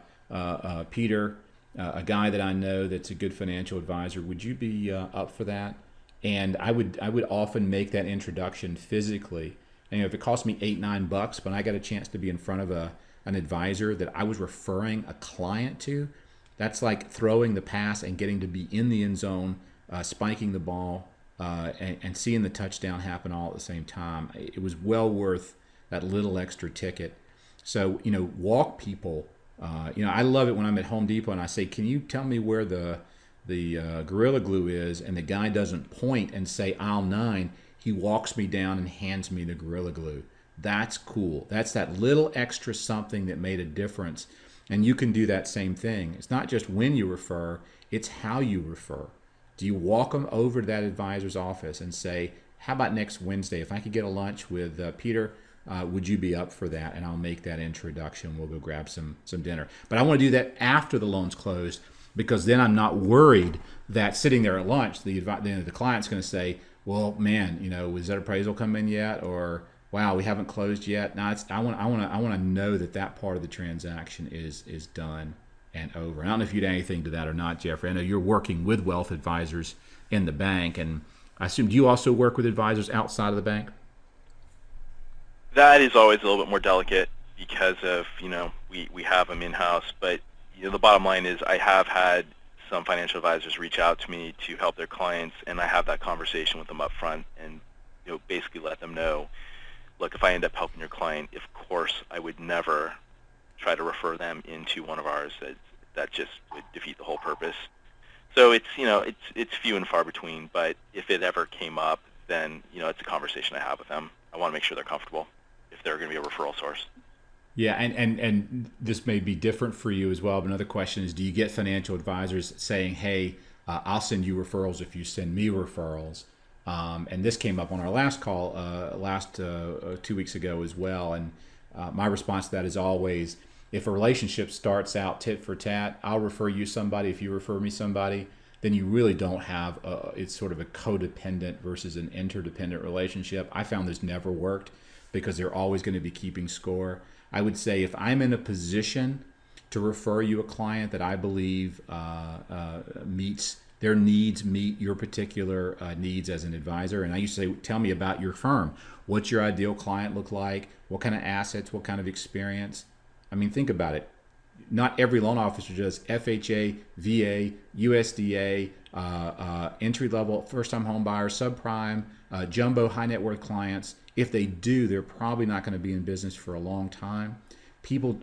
Peter, a guy that I know that's a good financial advisor, would you be up for that? And I would often make that introduction physically. And if it cost me $8-9, but I got a chance to be in front of an advisor that I was referring a client to, that's like throwing the pass and getting to be in the end zone, spiking the ball, and seeing the touchdown happen all at the same time. It was well worth that little extra ticket. So, walk people. I love it when I'm at Home Depot and I say, can you tell me where the Gorilla Glue is? And the guy doesn't point and say aisle 9. He walks me down and hands me the Gorilla Glue. That's cool. That's that little extra something that made a difference. And you can do that same thing. It's not just when you refer, it's how you refer. Do you walk them over to that advisor's office and say, how about next Wednesday? If I could get a lunch with Peter, would you be up for that? And I'll make that introduction. We'll go grab some dinner. But I want to do that after the loan's closed, because then I'm not worried that sitting there at lunch, the client's going to say, well, man, is that appraisal come in yet? Or, wow, we haven't closed yet. No, I want to know that part of the transaction is done and over. I don't know if you'd add anything to that or not, Jeffrey. I know you're working with wealth advisors in the bank, and I assume, do you also work with advisors outside of the bank? That is always a little bit more delicate because of, we have them in-house. But the bottom line is I have had some financial advisors reach out to me to help their clients, and I have that conversation with them up front and basically let them know, look, if I end up helping your client, of course I would never try to refer them into one of ours. That just would defeat the whole purpose. So it's few and far between, but if it ever came up, then it's a conversation I have with them. I want to make sure they're comfortable if they're going to be a referral source. Yeah, and this may be different for you as well, but another question is, do you get financial advisors saying, hey, I'll send you referrals if you send me referrals? And this came up on our last call 2 weeks ago as well. And my response to that is always, if a relationship starts out tit for tat, I'll refer you somebody, if you refer me somebody, then you really don't have it's sort of a codependent versus an interdependent relationship. I found this never worked because they're always going to be keeping score. I would say if I'm in a position to refer you a client that I believe meets their needs, meet your particular needs as an advisor, and I used to say, tell me about your firm. What's your ideal client look like? What kind of assets? What kind of experience? I mean, think about it. Not every loan officer does FHA, VA, USDA, entry-level, first-time home buyers, subprime, jumbo, high-net-worth clients. If they do, they're probably not going to be in business for a long time. People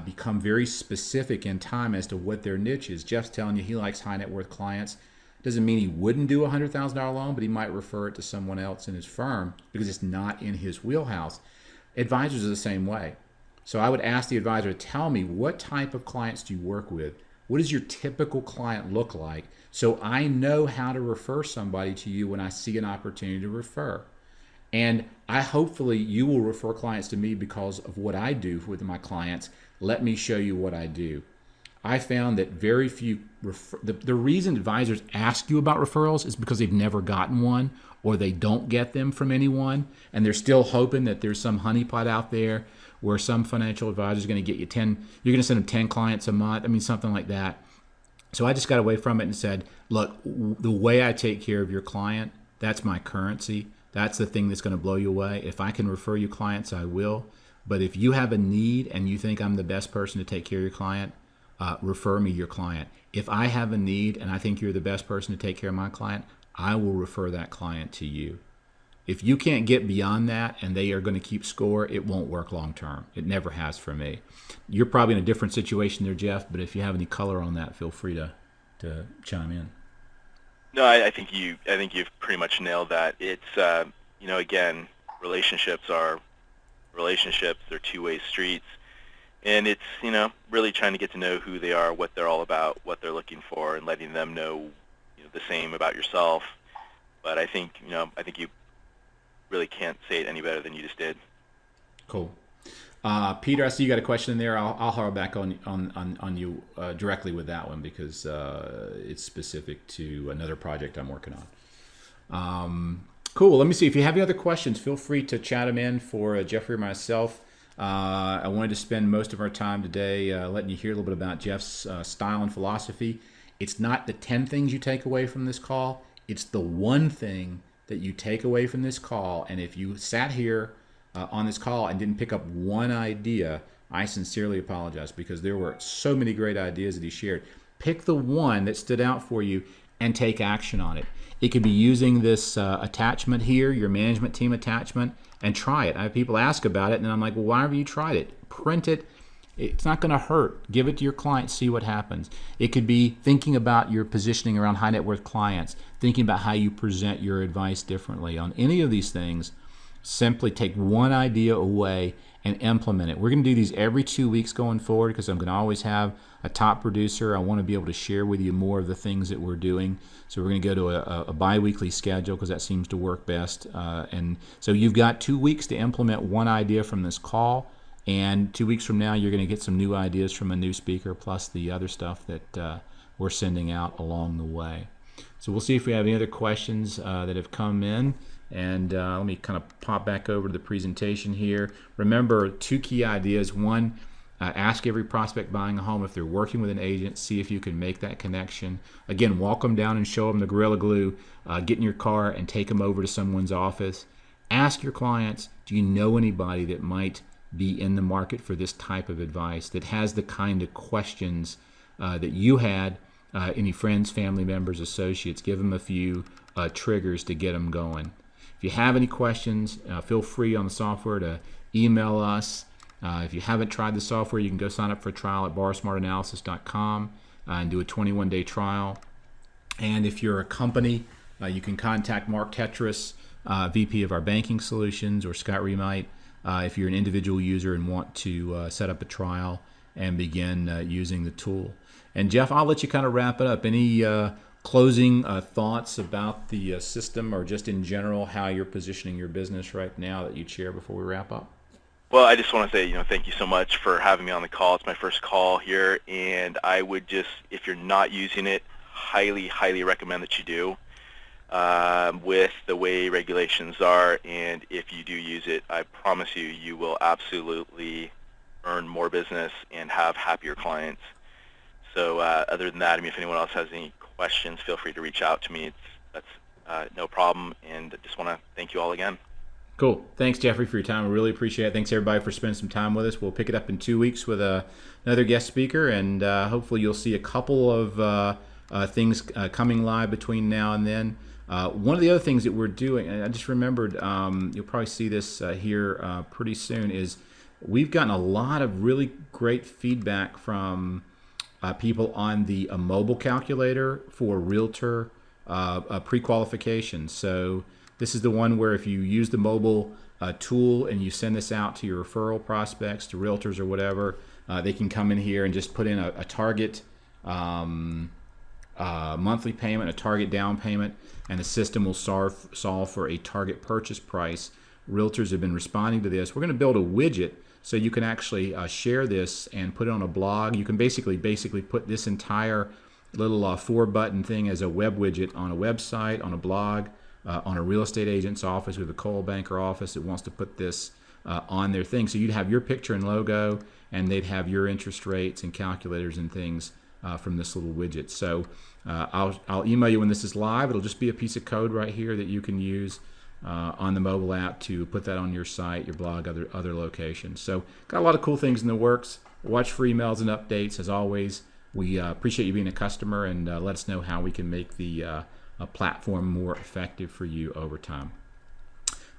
become very specific in time as to what their niche is. Jeff's telling you he likes high-net-worth clients. Doesn't mean he wouldn't do a $100,000 loan, but he might refer it to someone else in his firm because it's not in his wheelhouse. Advisors are the same way. So I would ask the advisor to tell me, what type of clients do you work with? What does your typical client look like? So I know how to refer somebody to you when I see an opportunity to refer. And hopefully you will refer clients to me because of what I do with my clients. Let me show you what I do. I found that very few, the reason advisors ask you about referrals is because they've never gotten one, or they don't get them from anyone, and they're still hoping that there's some honeypot out there where some financial advisor is going to get you 10, you're going to send them 10 clients a month. I mean, something like that. So I just got away from it and said, look, the way I take care of your client, that's my currency. That's the thing that's going to blow you away. If I can refer you clients, I will. But if you have a need and you think I'm the best person to take care of your client, refer me your client. If I have a need and I think you're the best person to take care of my client, I will refer that client to you. If you can't get beyond that and they are going to keep score, it won't work long term. It never has for me. You're probably in a different situation there, Jeff, but if you have any color on that, feel free to chime in. No, I think you've pretty much nailed that. It's again, relationships. They're two-way streets, and it's really trying to get to know who they are, what they're all about, what they're looking for, and letting them know the same about yourself. But I think you really can't say it any better than you just did. Cool. Peter, I see you got a question in there. I'll harp back on you directly with that one because it's specific to another project I'm working on. Cool. Let me see. If you have any other questions, feel free to chat them in for Jeffrey or myself. I wanted to spend most of our time today letting you hear a little bit about Jeff's style and philosophy. It's not the 10 things you take away from this call. It's the one thing that you take away from this call. And if you sat here on this call and didn't pick up one idea, I sincerely apologize because there were so many great ideas that he shared. Pick the one that stood out for you and take action on it. It could be using this attachment here, your management team attachment, and try it. I have people ask about it, and I'm like, well, why haven't you tried it? Print it. It's not going to hurt. Give it to your client, see what happens. It could be thinking about your positioning around high net worth clients, thinking about how you present your advice differently. On any of these things, simply take one idea away and implement it. We're going to do these every 2 weeks going forward because I'm going to always have a top producer. I want to be able to share with you more of the things that we're doing. So we're going to go to a bi-weekly schedule because that seems to work best. And so you've got 2 weeks to implement one idea from this call. And 2 weeks from now, you're going to get some new ideas from a new speaker plus the other stuff that we're sending out along the way. So we'll see if we have any other questions that have come in. And let me kind of pop back over to the presentation here. Remember, 2 key ideas. One, ask every prospect buying a home if they're working with an agent, see if you can make that connection. Again, walk them down and show them the Gorilla Glue. Get in your car and take them over to someone's office. Ask your clients, do you know anybody that might be in the market for this type of advice, that has the kind of questions that you had, any friends, family members, associates. Give them a few triggers to get them going. If you have any questions, feel free on the software to email us. If you haven't tried the software, you can go sign up for a trial at barsmartanalysis.com and do a 21-day trial. And if you're a company, you can contact Mark Tetris, VP of our banking solutions, or Scott Remite if you're an individual user and want to set up a trial and begin using the tool. And Jeff, I'll let you kind of wrap it up. Any closing thoughts about the system, or just in general how you're positioning your business right now that you'd share before we wrap up? Well, I just want to say, thank you so much for having me on the call. It's my first call here, and I would just, if you're not using it, highly, highly recommend that you do. With the way regulations are, and if you do use it, I promise you, you will absolutely earn more business and have happier clients. So other than that, if anyone else has any questions, feel free to reach out to me. That's no problem, and I just want to thank you all again. Cool. Thanks, Jeffrey, for your time. I really appreciate it. Thanks, everybody, for spending some time with us. We'll pick it up in 2 weeks with another guest speaker, and hopefully you'll see a couple of things coming live between now and then. One of the other things that we're doing, and I just remembered, you'll probably see this here pretty soon, is we've gotten a lot of really great feedback from people on the mobile calculator for realtor pre-qualification. So this is the one where if you use the mobile tool and you send this out to your referral prospects, to realtors or whatever, they can come in here and just put in a target monthly payment, a target down payment, and the system will solve for a target purchase price. Realtors have been responding to this. We're going to build a widget so you can actually share this and put it on a blog. You can basically put this entire little 4-button thing as a web widget on a website, on a blog, on a real estate agent's office with a coal banker office that wants to put this on their thing. So you'd have your picture and logo, and they'd have your interest rates and calculators and things from this little widget. So I'll email you when this is live. It'll just be a piece of code right here that you can use on the mobile app to put that on your site, your blog, other locations. So got a lot of cool things in the works. Watch for emails and updates. As always, we appreciate you being a customer, and let us know how we can make the platform more effective for you over time.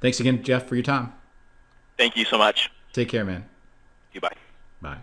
Thanks again, Jeff, for your time. Thank you so much. Take care, man. Goodbye. Bye.